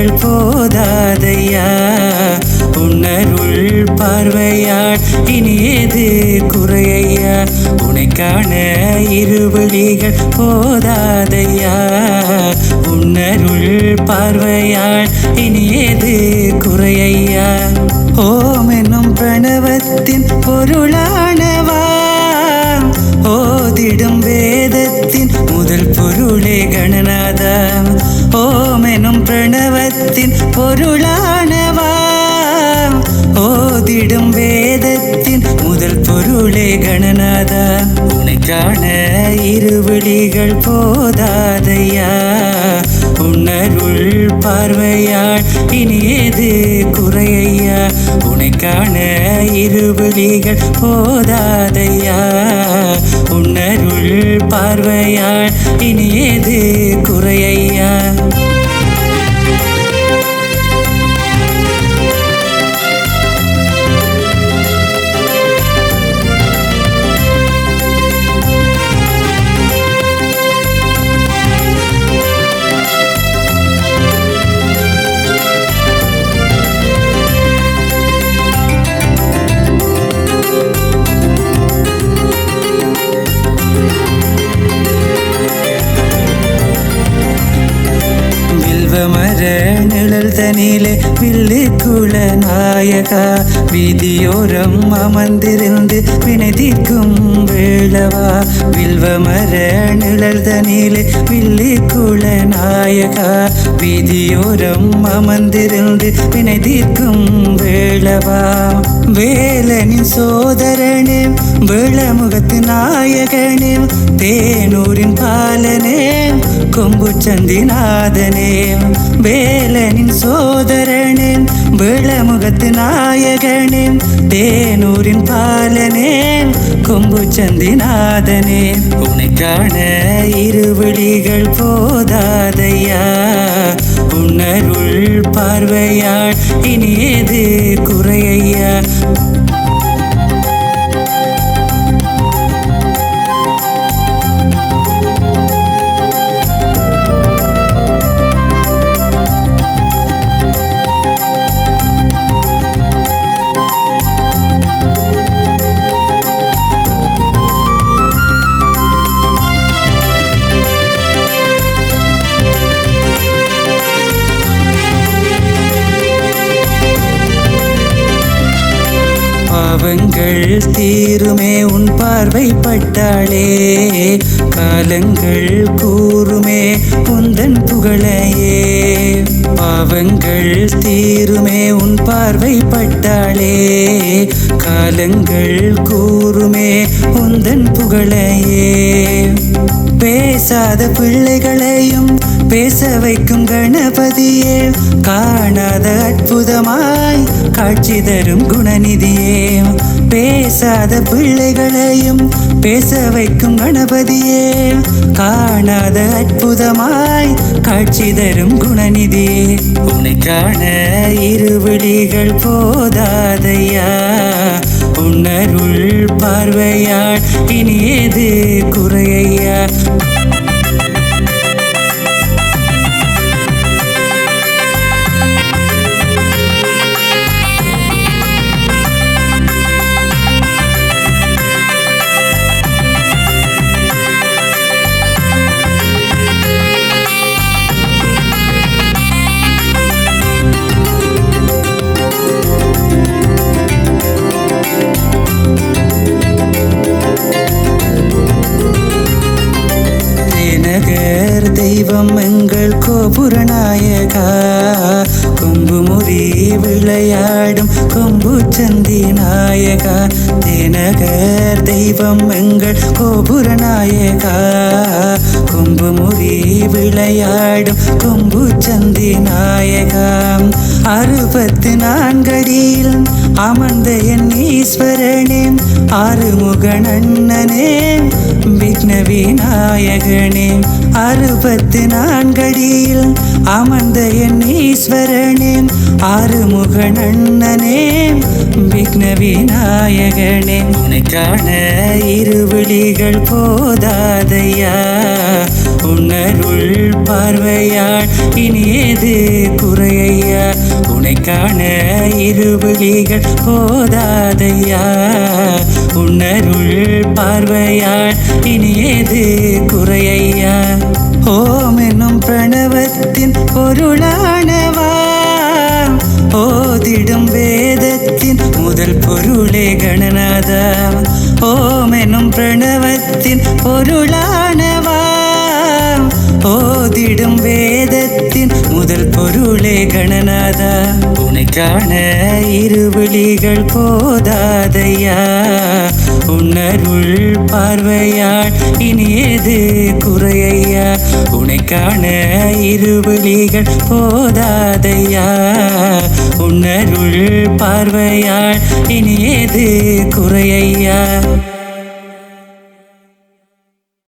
விழிகள் போதாதையா, உன்னருள் பார்வையால் இனியது குறையா, உனைக்கான இருவிழிகள் போதாதையா, உன்னருள் பார்வையால் இனியது குறையா. ஓம் என்னும் பிரணவத்தின் பொருளானவா, ஓதிடும் வேதத்தின் முதல் பொருளே கணநாதா. ஓம் எனும் பிரணவத்தின் பொருளானவா, ஓதிடும் வேதத்தின் முதல் பொருளே கணநாதா. உனைக்கான இருவிழிகள் போதாதையா, உன்னருள் பார்வையால் இனியது குறையா, உனைக்கான இருவிழிகள் போதாதையா, உன்னருள் பார்வையால் இனியது குறையா. மர நிழல் தனிலே வில்லுக்குள நாயகா, வீதியோரம் அமர்ந்திருந்து வினைதீர்க்கும் வேளவா. வில்வமர நிழல் தனிலே வில்லுக்குள நாயகா, வீதியோரம் அமர்ந்திருந்து வினைதீர்க்கும் வேளவா. வேலனின் சோதரனே வேளமுகத்து நாயகனே, தேனூரின் பாலனே கொம்பு சந்திநாதனே. வேலனின் சோதரனே வேளமுகத்து நாயகனே, தேனூரின் பாலனே கொம்பு சந்திநாதனே. உனைக்கான இருவிழிகள் போதாதையா, உன்னருள் பார்வையால் இனியது குறையா. பாவங்கள் தீருமே உன் பார்வைப்பட்டாளே, காலங்கள் கூறுமே உந்தன் புகழையே. பாவங்கள் தீருமே உன் பார்வைப்பட்டாளே, காலங்கள் கூறுமே உந்தன் புகழையே. பேசாத பிள்ளைகளையும் பேச வைக்கும் கணபதியே, காணாத அற்புதமாய் காட்சி தரும் குணநிதியே. பேசாத பிள்ளைகளையும் பேச வைக்கும் கணபதியே, காணாத அற்புதமாய் காட்சி தரும் குணநிதியே. உனைக்கான இருவிழிகள் போதாதையா, உன்னருள் பார்வையால் இனியது குறையா. தெய்வம் எங்கள் கோபுரநாயகா, கொம்பு முறி விளையாடும் கொம்பு சந்தி நாயகா. தேனகர் தெய்வம் எங்கள் கோபுரநாயகா, கொம்பு முறி விளையாடும் கொம்பு சந்தி நாயகா. 64 அடியில் அமர்ந்த என் ஈஸ்வரனே, ஆறுமுகனே விக்ன விநாயகனே. 64 அடியில் அமர்ந்த என் ஈஸ்வரனே, ஆறுமுகனே விக்ன விநாயகனே. உனைக்கான இருவிழிகள் போதாதையா, உன்னருள் பார்வையாள் இனியது குறையா உனை காண இருவிழிகள் போதாதையா உன்னருள் பார்வையாள் இனியது குறையா ஓம் என்னும் பிரணவத்தின் பொருளானவா ஓதிடும் வேதத்தின் முதல் பொருளே கணநாதா ஓம் என்னும் பிரணவத்தின் பொருளானவா ஓதிடும் வேதத்தின் முதல் பொருளே கணநாதா உனை காண இருவிழிகள் போதாதையா உன்னருள் பார்வையாள் இனியது குறையா உனை காண இருவிழிகள் போதாதையா உன்னருள் பார்வையாள் இனியது குறையா